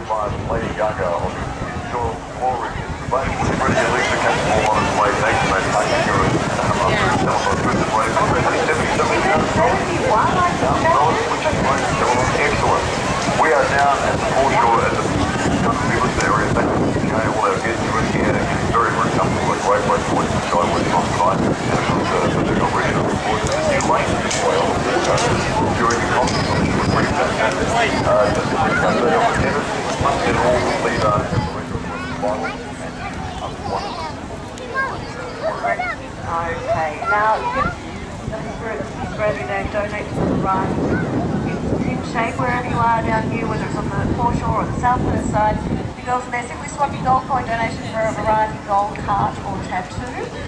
by Lady Gaga on the indoor floor ring. But it's pretty illegal to catch all on its way. Thanks, mate. I can hear it. Excellent. We are down at the foreshore at the River's area. Thank you, all our guests are in here. It's very, very comfortable. A great way to watch the sky with on tonight. And of course, the new regional report is a new lane to deploy on the water during the concert, which was pretty fantastic. Just a quick update on the tennis. Must get all the lead the final. Okay, now Australia Day donate to the right in shape wherever you are down here, whether it's on the foreshore or the South Perth side. The girls are there simply swapping gold coin donations for a variety gold heart or tattoo.